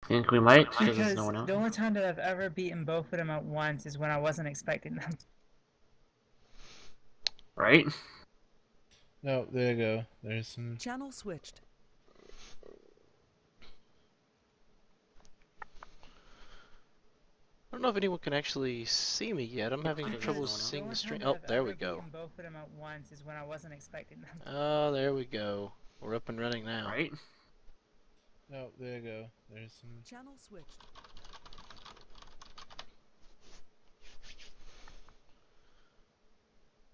Think we might, because there's no Because one out. the only time that I've ever beaten both of them at once is when I wasn't expecting them. Right? No, there you go. There's some. Channel switched. I don't know if anyone can actually see me yet. I'm having Because trouble the seeing only the stream. time that Oh, I've there we ever go. beaten both of them at once is when I wasn't expecting them. Oh, there we go. We're up and running now. Right? No, there you go. There's some. Channel switched.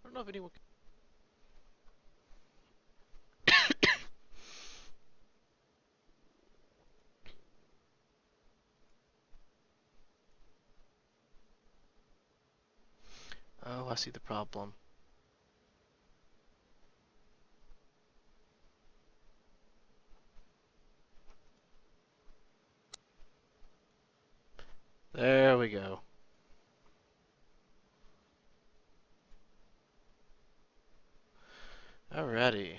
I don't know if anyone can... Oh, I see the problem. There we go. Alrighty.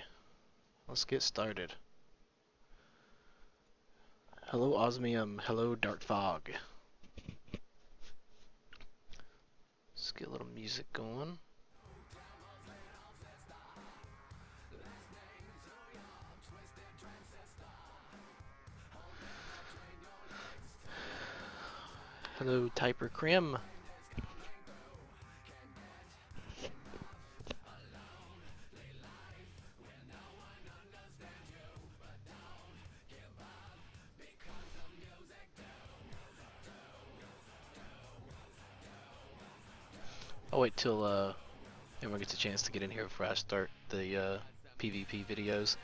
Let's get started. Hello, Osmium. Hello, Dark Fog. Let's get a little music going. Hello, Typer Crim. I'll wait till everyone gets a chance to get in here before I start the PvP videos.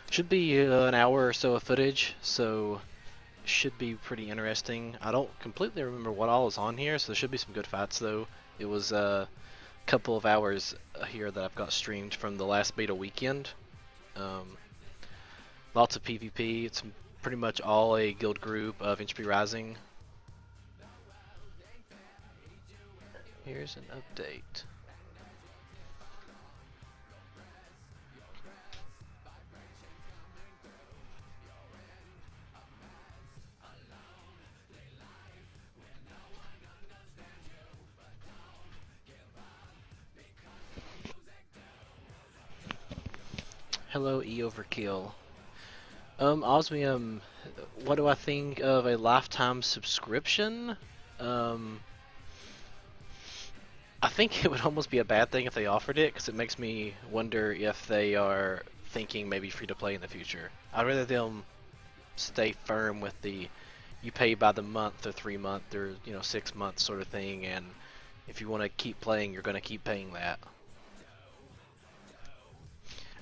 Should be an hour or so of footage, so should be pretty interesting. I don't completely remember what all is on here, so there should be some good fights though. It was a couple of hours here that I've got streamed from the last beta weekend. Lots of PvP. It's pretty much all a guild group of Entropy Rising. Here's an update. Hello, E Overkill. Osmium, what do I think of a lifetime subscription? I think it would almost be a bad thing if they offered it, because it makes me wonder if they are thinking maybe free to play in the future. I'd rather them stay firm with the you pay by the month or 3 month or 6 month sort of thing, and if you want to keep playing, you're going to keep paying that.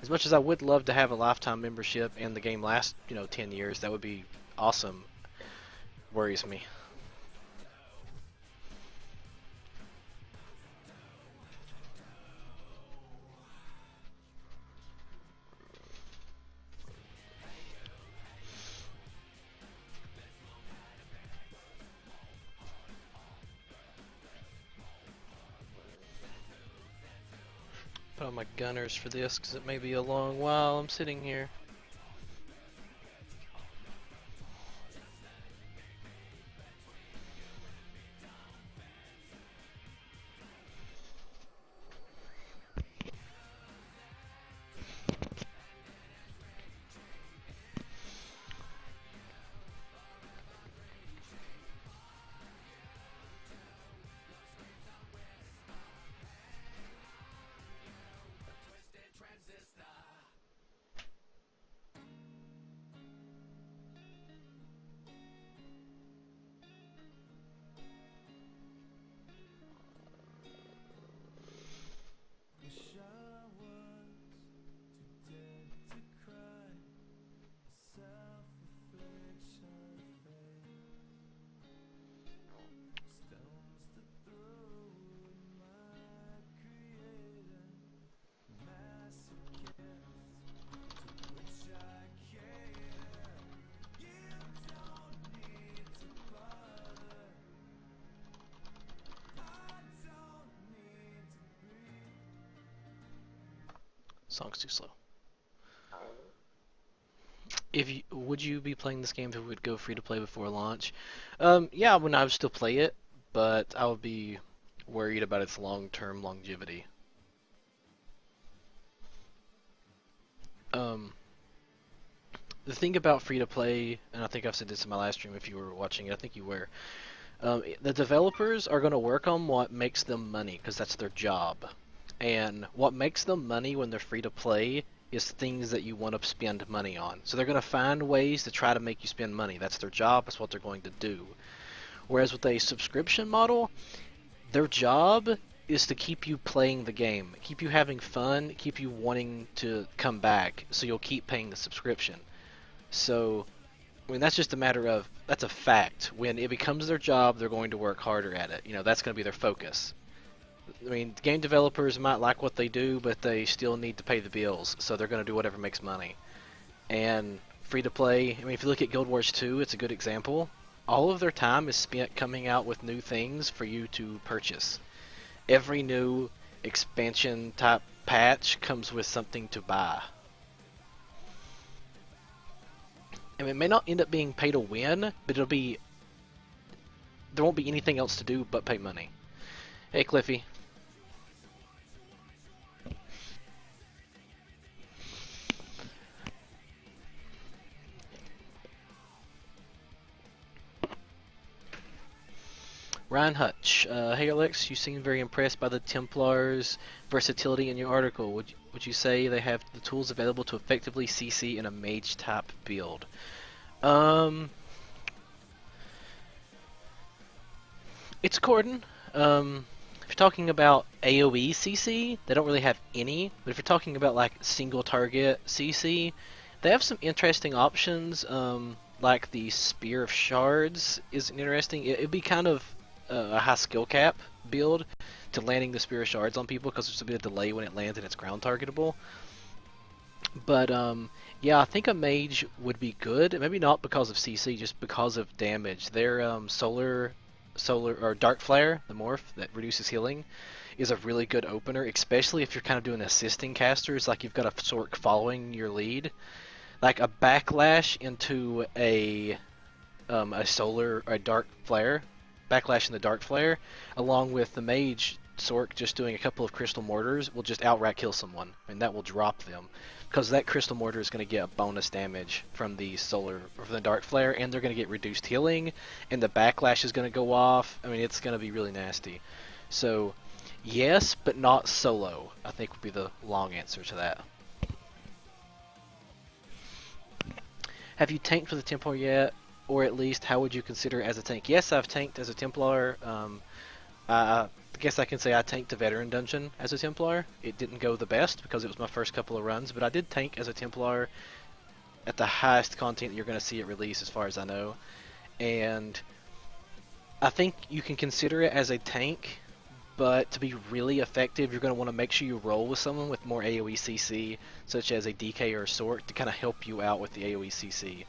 As much as I would love to have a lifetime membership and the game last 10 years, that would be awesome. Worries me. Put on my gunners for this because it may be a long while I'm sitting here. Song's too slow. would you be playing this game if it would go free to play before launch? Yeah, when I would still play it, but I would be worried about its long-term longevity. The thing about free to play, and I think I've said this in my last stream if you were watching it, I think you were. The developers are going to work on what makes them money because that's their job. And what makes them money when they're free to play is things that you want to spend money on. So they're going to find ways to try to make you spend money. That's their job. That's what they're going to do. Whereas with a subscription model, their job is to keep you playing the game, keep you having fun, keep you wanting to come back, so you'll keep paying the subscription. So, I mean, that's just a matter of, that's a fact. When it becomes their job, they're going to work harder at it. You know, that's going to be their focus. I mean, game developers might like what they do, but they still need to pay the bills, so they're going to do whatever makes money. And free to play, I mean, if you look at Guild Wars 2, it's a good example. All of their time is spent coming out with new things for you to purchase. Every new expansion type patch comes with something to buy. I mean, it may not end up being pay to win, but there won't be anything else to do but pay money. Hey, Cliffy. Ryan Hutch, hey Alex, you seem very impressed by the Templars' versatility in your article. Would you say they have the tools available to effectively CC in a mage type build? It's according. If you're talking about AoE CC, they don't really have any. But if you're talking about like single target CC, they have some interesting options. Like the Spear of Shards is interesting. It'd be kind of a high skill cap build to landing the Spear of Shards on people because there's a bit of delay when it lands and it's ground targetable. But yeah, I think a mage would be good. Maybe not because of CC, just because of damage. Their solar or Dark Flare, the morph that reduces healing, is a really good opener, especially if you're kind of doing assisting casters, like you've got a Sork following your lead. Like a backlash into a solar or a Dark Flare. Backlash in the Dark Flare, along with the Mage Sork just doing a couple of Crystal Mortars, will just outright kill someone, and that will drop them. Because that Crystal Mortar is going to get a bonus damage from the Solar, or from the Dark Flare, and they're going to get reduced healing, and the Backlash is going to go off. I mean, it's going to be really nasty. So, yes, but not solo, I think would be the long answer to that. Have you tanked with a Templar yet? Or at least, how would you consider it as a tank? Yes, I've tanked as a Templar. I guess I can say I tanked a Veteran Dungeon as a Templar. It didn't go the best because it was my first couple of runs, but I did tank as a Templar at the highest content that you're going to see it release as far as I know. And I think you can consider it as a tank, but to be really effective, you're going to want to make sure you roll with someone with more AoE CC, such as a DK or a Sork, to kind of help you out with the AoE CC.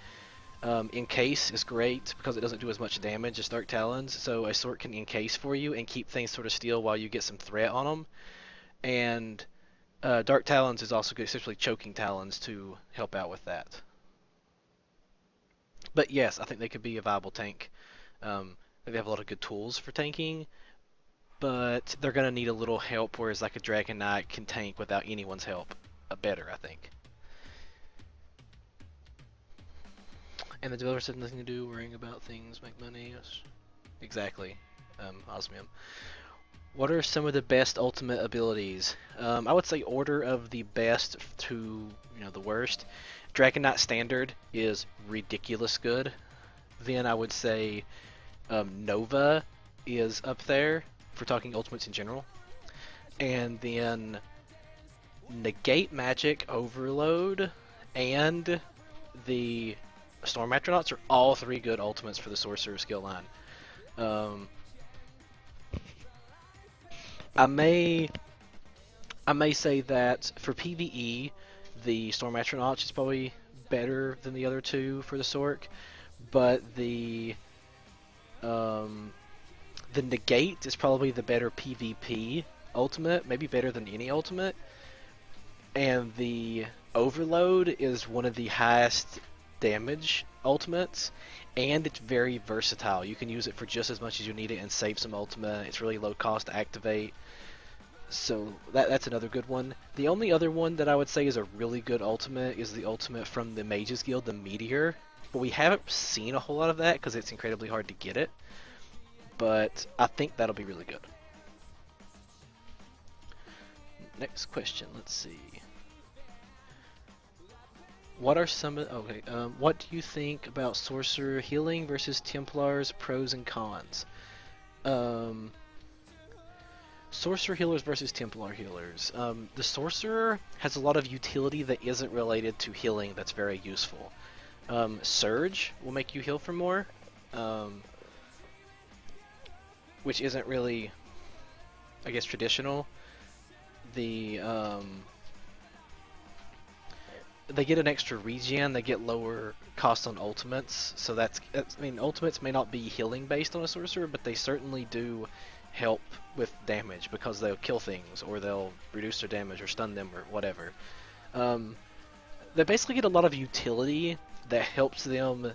Encase is great because it doesn't do as much damage as Dark Talons, so a Sork can encase for you and keep things sort of still while you get some threat on them. And Dark Talons is also good, especially Choking Talons, to help out with that. But yes, I think they could be a viable tank. They have a lot of good tools for tanking, but they're going to need a little help, whereas like a Dragon Knight can tank without anyone's help better, I think. And the developer said nothing to do, worrying about things, make money. Yes. Exactly, Osmium. What are some of the best ultimate abilities? I would say order of the best to the worst. Dragon Knight Standard is ridiculous good. Then I would say Nova is up there for talking ultimates in general. And then Negate Magic, Overload, and the Storm Atronauts are all three good ultimates for the Sorcerer skill line. I may say that for PvE, the Storm Atronauts is probably better than the other two for the Sork, but the Negate is probably the better PvP ultimate, maybe better than any ultimate, and the Overload is one of the highest damage ultimates, and it's very versatile. You can use it for just as much as you need it and save some ultimate. It's really low cost to activate. So that's another good one. The only other one that I would say is a really good ultimate is the ultimate from the Mages Guild, the Meteor. But we haven't seen a whole lot of that because it's incredibly hard to get it. But I think that'll be really good. Next question, let's see. What are some what do you think about Sorcerer healing versus Templars, pros and cons? Sorcerer healers versus Templar healers. The Sorcerer has a lot of utility that isn't related to healing that's very useful. Surge will make you heal for more, which isn't really, I guess, traditional. They get an extra regen, they get lower cost on ultimates, so that's I mean, ultimates may not be healing based on a sorcerer, but they certainly do help with damage because they'll kill things, or they'll reduce their damage, or stun them, or whatever. They basically get a lot of utility that helps them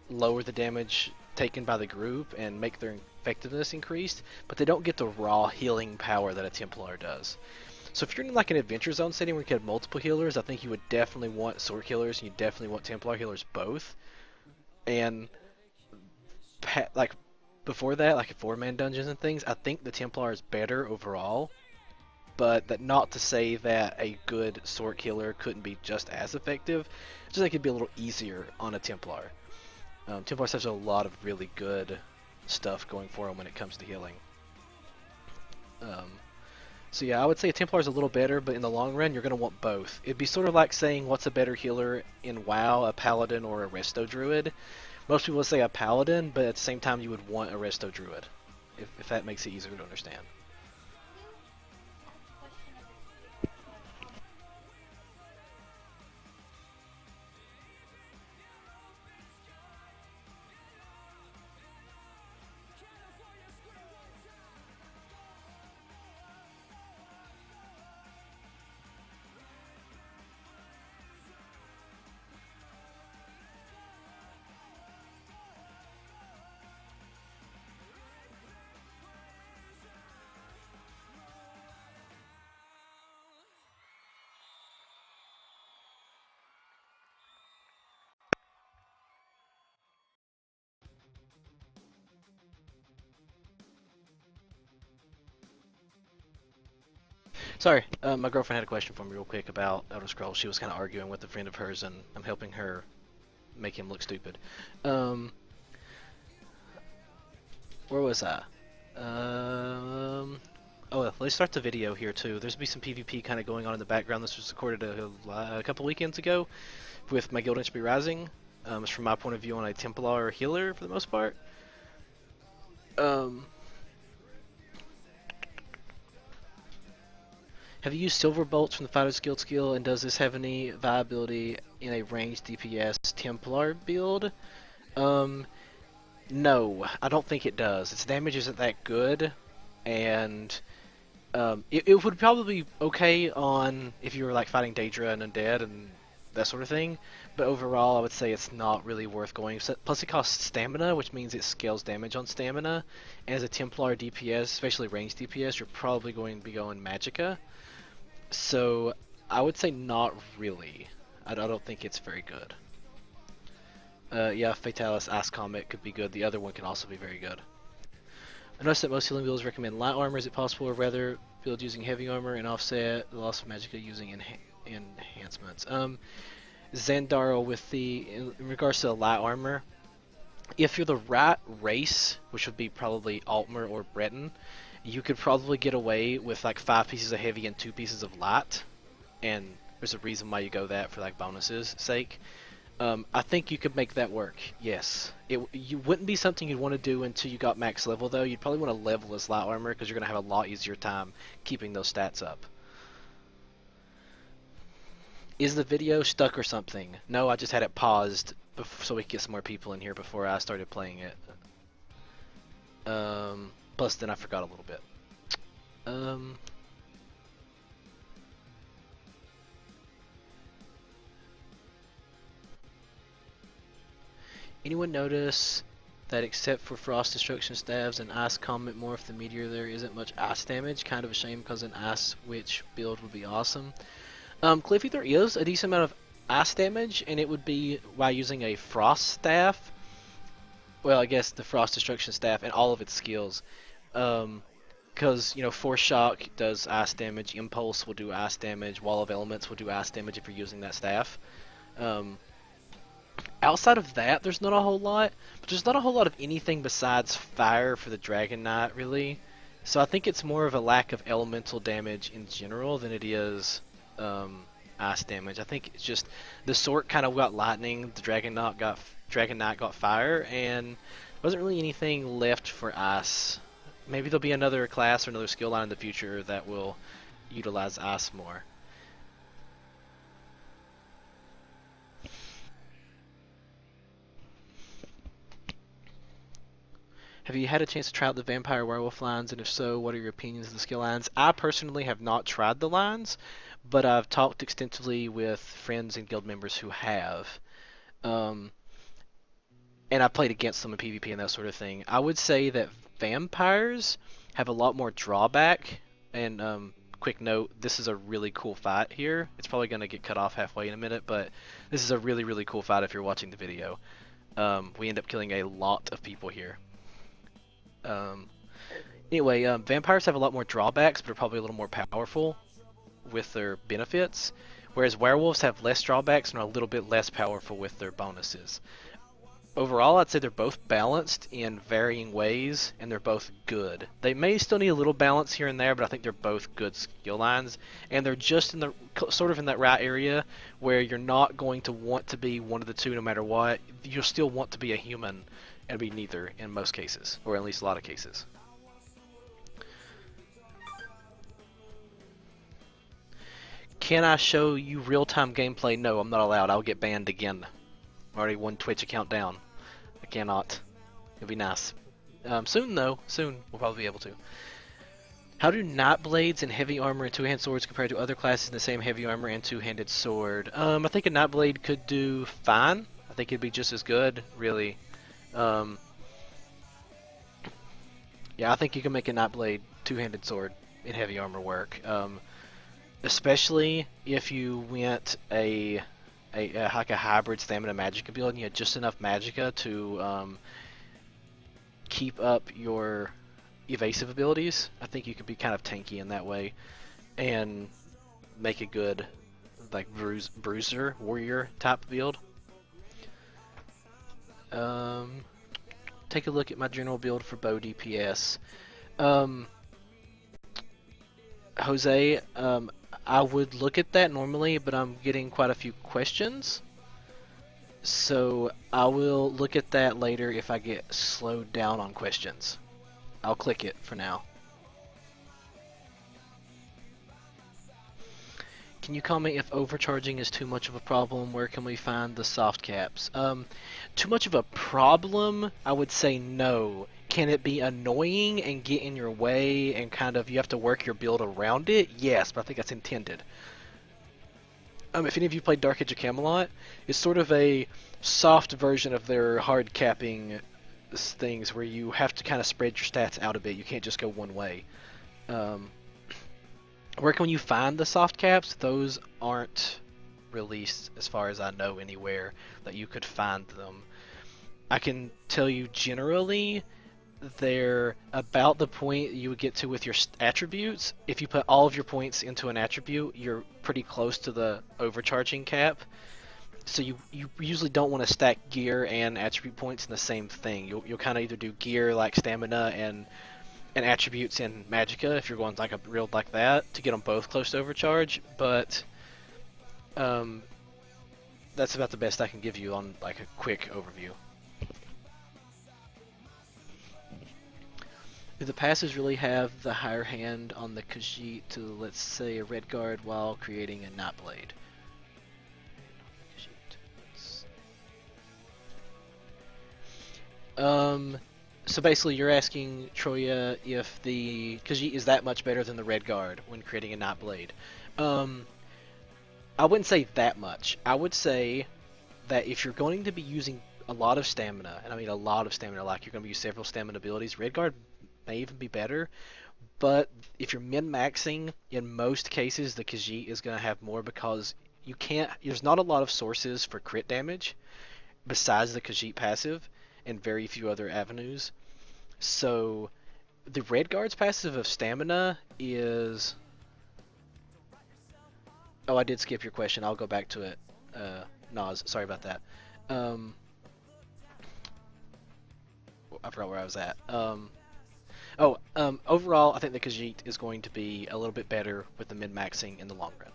lower the damage taken by the group and make their effectiveness increased, but they don't get the raw healing power that a Templar does. So if you're in like an adventure zone setting where you have multiple healers, I think you would definitely want sword healers, and you definitely want Templar healers both. And like before that, like 4-man dungeons and things, I think the Templar is better overall. But that not to say that a good sword healer couldn't be just as effective. Just think it'd be a little easier on a Templar. Templars have a lot of really good stuff going for them when it comes to healing. So yeah, I would say a Templar is a little better, but in the long run, you're going to want both. It'd be sort of like saying what's a better healer in WoW, a Paladin or a Resto Druid. Most people would say a Paladin, but at the same time, you would want a Resto Druid, if that makes it easier to understand. Sorry, my girlfriend had a question for me real quick about Elder Scrolls. She was kind of arguing with a friend of hers, and I'm helping her make him look stupid. Where was I? Oh, let's start the video here too. There's be some PvP kind of going on in the background. This was recorded a couple weekends ago with my guild HP Rising. It's from my point of view on a Templar healer for the most part. Have you used Silver Bolts from the Fighter's Guild skill, and does this have any viability in a ranged DPS Templar build? No, I don't think it does. Its damage isn't that good, and it would probably be okay on if you were like fighting Daedra and Undead and that sort of thing, but overall I would say it's not really worth going. Plus it costs stamina, which means it scales damage on stamina, and as a Templar DPS, especially ranged DPS, you're probably going to be going Magicka. So I would say not really. I don't think it's very good. Yeah, Fatalis Ice Comet could be good. The other one can also be very good. I noticed that most healing builds recommend light armor. Is it possible, or rather, build using heavy armor and offset the loss of Magicka using enhancements? Zandaro, in regards to the light armor, if you're the right race, which would be probably Altmer or Breton, you could probably get away with like 5 pieces of heavy and 2 pieces of light, and there's a reason why you go that for like bonuses sake. I think you could make that work, yes. You wouldn't be something you'd want to do until you got max level though. You'd probably want to level this light armor because you're going to have a lot easier time keeping those stats up. Is the video stuck or something? No, I just had it paused so we could get some more people in here before I started playing it. Plus then I forgot a little bit. Anyone notice that except for frost destruction staves and ice comet morph the meteor, there isn't much ice damage? Kind of a shame because an ice witch build would be awesome. Cliffy, there is a decent amount of ice damage, and it would be by using a frost staff. Well, I guess the frost destruction staff and all of its skills. Because, you know, Force Shock does ice damage, Impulse will do ice damage, Wall of Elements will do ice damage if you're using that staff. Outside of that, there's not a whole lot, but there's not a whole lot of anything besides fire for the Dragon Knight, really. So I think it's more of a lack of elemental damage in general than it is ice damage. I think it's just the sword kind of got lightning, the Dragon Knight got fire, and there wasn't really anything left for ice. Maybe there'll be another class or another skill line in the future that will utilize ice more. Have you had a chance to try out the Vampire Werewolf lines, and if so, what are your opinions of the skill lines? I personally have not tried the lines, but I've talked extensively with friends and guild members who have. And I played against them in PvP and that sort of thing. I would say that vampires have a lot more drawback, and quick note, this is a really cool fight here. It's probably going to get cut off halfway in a minute, but this is a really, really cool fight if you're watching the video. We end up killing a lot of people here. Anyway, vampires have a lot more drawbacks, but are probably a little more powerful with their benefits, whereas werewolves have less drawbacks and are a little bit less powerful with their bonuses. Overall, I'd say they're both balanced in varying ways, and they're both good. They may still need a little balance here and there, but I think they're both good skill lines, and they're just in the sort of in that right area where you're not going to want to be one of the two no matter what. You'll still want to be a human and be neither in most cases, or at least a lot of cases. Can I show you real-time gameplay? No, I'm not allowed. I'll get banned again. I'm already one Twitch account down. I cannot. It'd be nice. Soon though. Soon we'll probably be able to. How do Night Blades and Heavy Armor and Two-Hand Swords compare to other classes in the same Heavy Armor and Two-Handed Sword? I think a Night Blade could do fine. I think it'd be just as good, really. Yeah, I think you can make a Night Blade Two-Handed Sword in Heavy Armor work. Especially if you went like a hybrid Stamina Magicka build and you had just enough Magicka to keep up your evasive abilities. I think you could be kind of tanky in that way and make a good like bruiser warrior type build. Take a look at my general build for bow DPS. Jose, I would look at that normally, but I'm getting quite a few questions. So I will look at that later if I get slowed down on questions. I'll click it for now. Can you comment if overcharging is too much of a problem? Where can we find the soft caps? Too much of a problem? I would say no. Can it be annoying and get in your way and kind of you have to work your build around it? Yes, but I think that's intended. If any of you played Dark Age of Camelot, it's sort of a soft version of their hard capping things where you have to kind of spread your stats out a bit. You can't just go one way. Where can you find the soft caps? Those aren't released as far as I know anywhere that you could find them. I can tell you generally they're about the point you would get to with your attributes. If you put all of your points into an attribute, you're pretty close to the overcharging cap. So you usually don't want to stack gear and attribute points in the same thing. You'll kind of either do gear like stamina and attributes in Magicka if you're going like a build like that to get them both close to overcharge, but that's about the best I can give you on like a quick overview. Do the passes really have the higher hand on the Khajiit to, let's say, a red guard while creating a Nightblade? So basically you're asking, Troya, if the Khajiit is that much better than the red guard when creating a Nightblade. I wouldn't say that much. I would say that if you're going to be using a lot of stamina, and I mean a lot of stamina. Like you're going to use several stamina abilities. Redguard may even be better, but if you're min-maxing, in most cases the Khajiit is going to have more because you can't. There's not a lot of sources for crit damage besides the Khajiit passive, and very few other avenues. So the Redguard's passive of stamina is. Oh, I did skip your question. I'll go back to it. Nas, sorry about that. I forgot where I was at. Overall, I think the Khajiit is going to be a little bit better with the min-maxing in the long run.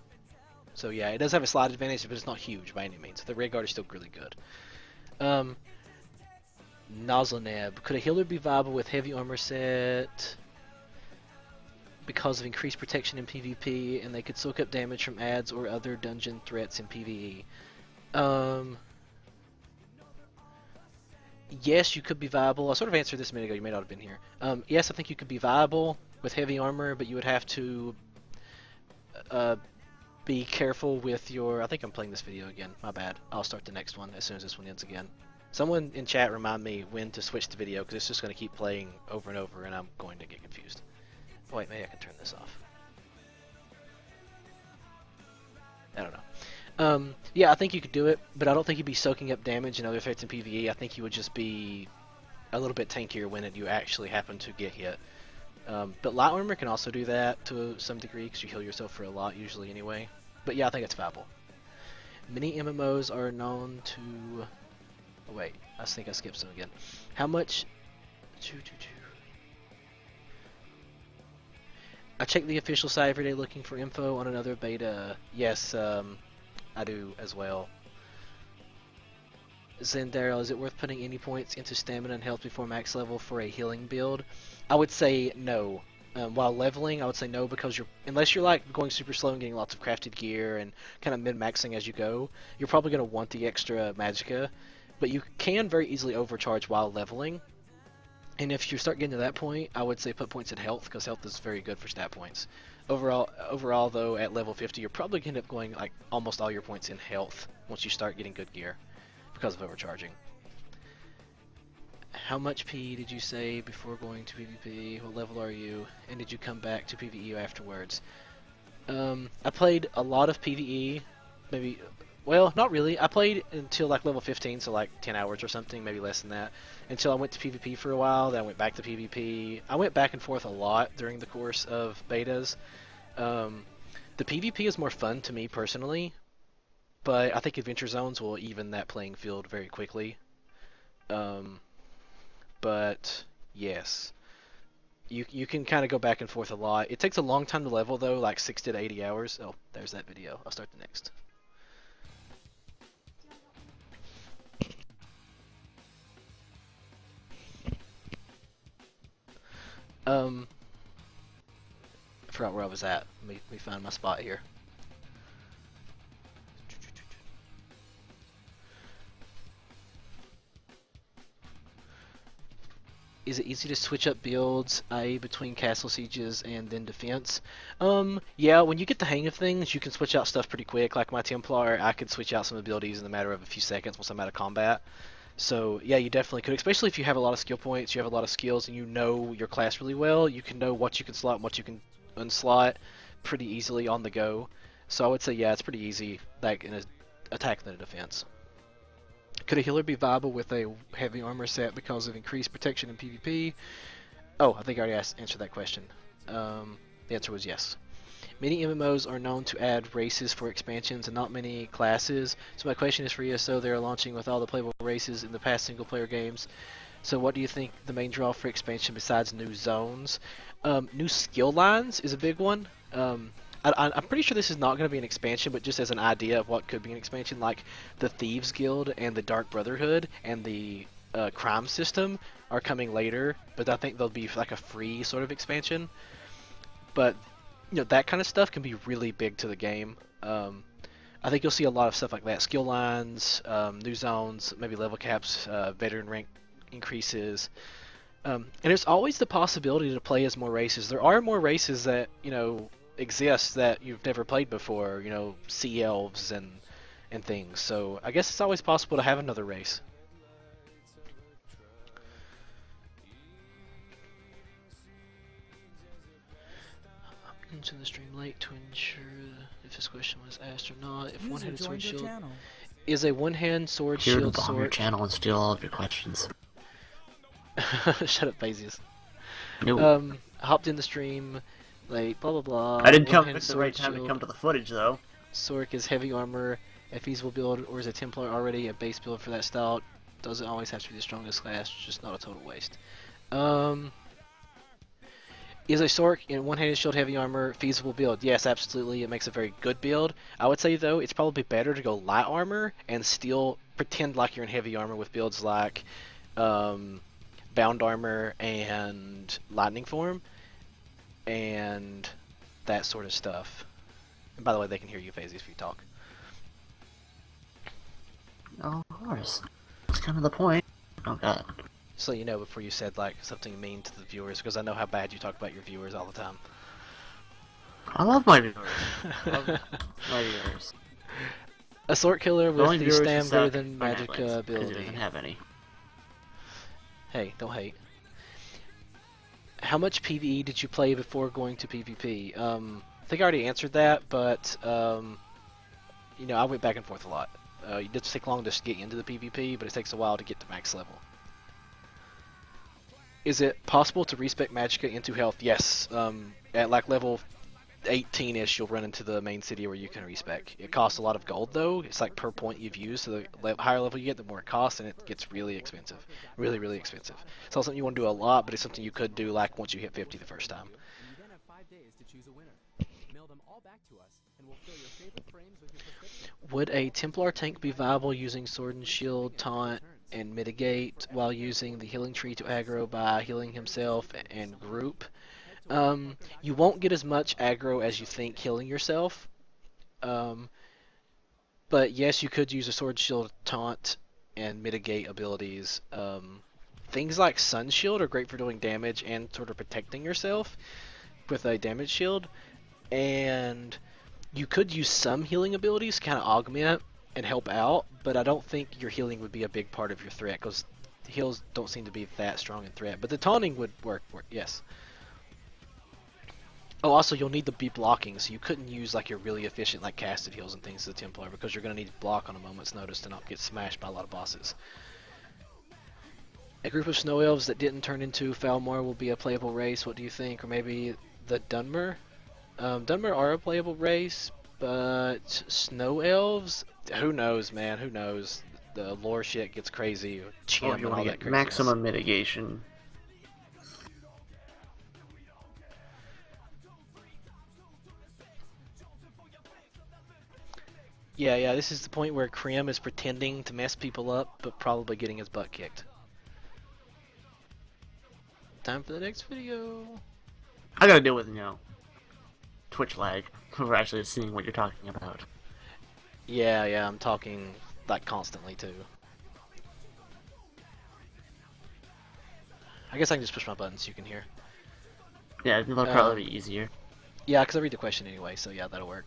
So yeah, it does have a slight advantage, but it's not huge by any means. The Redguard is still really good. Nozzleneb. Could a healer be viable with heavy armor set because of increased protection in PvP, and they could soak up damage from adds or other dungeon threats in PvE? Yes, you could be viable. I sort of answered this a minute ago. You may not have been here. Yes, I think you could be viable with heavy armor, but you would have to be careful with your... I think I'm playing this video again. My bad. I'll start the next one as soon as this one ends again. Someone in chat remind me when to switch the video, because it's just going to keep playing over and over, and I'm going to get confused. Oh, wait, maybe I can turn this off. I don't know. Yeah, I think you could do it, but I don't think you'd be soaking up damage and other effects in PvE. I think you would just be a little bit tankier when you actually happen to get hit. But light armor can also do that to some degree, because you heal yourself for a lot usually anyway. But yeah, I think it's viable. Many MMOs are known to... Oh wait, I think I skipped some again. How much... I check the official site every day looking for info on another beta. Yes, I do as well. Zendaro, is it worth putting any points into stamina and health before max level for a healing build? I would say no. While leveling, I would say no, because unless you're like going super slow and getting lots of crafted gear and kind of min-maxing as you go, you're probably going to want the extra magicka. But you can very easily overcharge while leveling. And if you start getting to that point, I would say put points in health, because health is very good for stat points. Overall though, at level 50, you're probably going to end up going like almost all your points in health once you start getting good gear, because of overcharging. How much P did you say before going to PvP? What level are you? And did you come back to PvE afterwards? I played a lot of PvE, maybe... Well, not really. I played until like level 15, so like 10 hours or something, maybe less than that, until I went to PvP for a while, then I went back to PvP. I went back and forth a lot during the course of betas. The PvP is more fun to me personally, but I think Adventure Zones will even that playing field very quickly. But yes, you can kind of go back and forth a lot. It takes a long time to level though, like 60 to 80 hours. Oh, there's that video. I'll start the next. I forgot where I was at. Let me find my spot here. Is it easy to switch up builds, i.e. between castle sieges and then defense? Yeah, when you get the hang of things, you can switch out stuff pretty quick. Like my Templar, I could switch out some abilities in the matter of a few seconds once I'm out of combat. So yeah, you definitely could, especially if you have a lot of skill points, you have a lot of skills, and you know your class really well. You can know what you can slot and what you can unslot pretty easily on the go. So I would say yeah, it's pretty easy, like in an attack than a defense. Could a healer be viable with a heavy armor set because of increased protection in PvP? Oh, I think I already answered that question. The answer was yes. Many MMOs are known to add races for expansions and not many classes. So my question is for ESO, they are launching with all the playable races in the past single player games. So what do you think the main draw for expansion besides new zones? New skill lines is a big one. I'm pretty sure this is not going to be an expansion, but just as an idea of what could be an expansion, like the Thieves Guild and the Dark Brotherhood and the crime system are coming later, but I think they'll be like a free sort of expansion. But you know, that kind of stuff can be really big to the game. I think you'll see a lot of stuff like that. Skill lines, new zones, maybe level caps, veteran rank increases. And there's always the possibility to play as more races. There are more races that, you know, exist that you've never played before, you know, sea elves and things. So I guess it's always possible to have another race. to the stream late to ensure if this question was asked or not. If User one-handed sword joined your shield channel. is a one-hand sword Here to shield bomb your sword. channel and steal all of your questions. Shut up, Phasius. No. Hopped in the stream late, blah blah blah. I didn't come One-handed at the right sword time to shield. come to the footage, though. Sork is heavy armor, a feasible build, or is a Templar already a base build for that style? Doesn't always have to be the strongest class, just not a total waste. Is a Sork in one-handed shield heavy armor feasible build? Yes, absolutely. It makes a very good build. I would say though, it's probably better to go light armor and still pretend like you're in heavy armor with builds like bound armor and lightning form and that sort of stuff. And by the way, they can hear you, Phasius, if you talk. Oh, of course. That's kind of the point. Oh god. Just so you know before you said like something mean to the viewers, because I know how bad you talk about your viewers all the time. I love my viewers. I love my viewers. A sword killer The with only the viewers who stam suck greater than are magic Netflix, 'cause he ability. doesn't have any. Hey, don't hate. How much PvE did you play before going to PvP? I think I already answered that, but you know, I went back and forth a lot. It does take long to get into the PvP, but it takes a while to get to max level. Is it possible to respec Magicka into health? Yes. At like level 18-ish, you'll run into the main city where you can respec. It costs a lot of gold though. It's like per point you've used, so the higher level you get, the more it costs, and it gets really expensive. Really, really expensive. It's not something you want to do a lot, but it's something you could do like once you hit 50 the first time. You then have 5 days to choose a winner. Mail them all back to us, and we'll fill your favorite frames with your prescription. Would a Templar tank be viable using Sword and Shield, Taunt, and Mitigate while using the healing tree to aggro by healing himself and group? You won't get as much aggro as you think healing yourself. But yes, you could use a Sword Shield, Taunt, and Mitigate abilities. Things like Sun Shield are great for doing damage and sort of protecting yourself with a damage shield. And you could use some healing abilities to kind of augment and help out, but I don't think your healing would be a big part of your threat because heals don't seem to be that strong in threat. But the taunting would work, yes. Oh, also you'll need to be blocking, so you couldn't use like your really efficient like casted heals and things to the Templar because you're going to need to block on a moment's notice to not get smashed by a lot of bosses. A group of snow elves that didn't turn into Falmar will be a playable race. What do you think? Or maybe the Dunmer? Dunmer are a playable race, but snow elves? Who knows, man? Who knows? The lore shit gets crazy. Chim Oh, and you all want to that get craziness. maximum mitigation. Yeah, this is the point where Krim is pretending to mess people up, but probably getting his butt kicked. Time for the next video. I gotta deal with, Twitch lag. We're actually seeing what you're talking about. Yeah, I'm talking like constantly too. I guess I can just push my button so you can hear. Yeah, that'll probably be easier. Yeah, because I read the question anyway, so yeah, that'll work.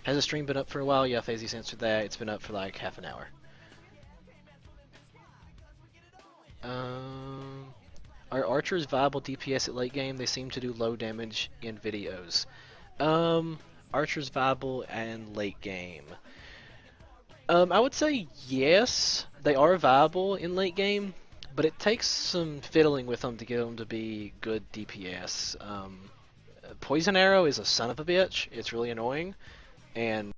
Has the stream been up for a while? Yeah, Phasius answered that. It's been up for like half an hour. Are archers viable DPS at late game? They seem to do low damage in videos. Archers viable and late game. I would say yes, they are viable in late game, but it takes some fiddling with them to get them to be good DPS. Poison Arrow is a son of a bitch. It's really annoying, and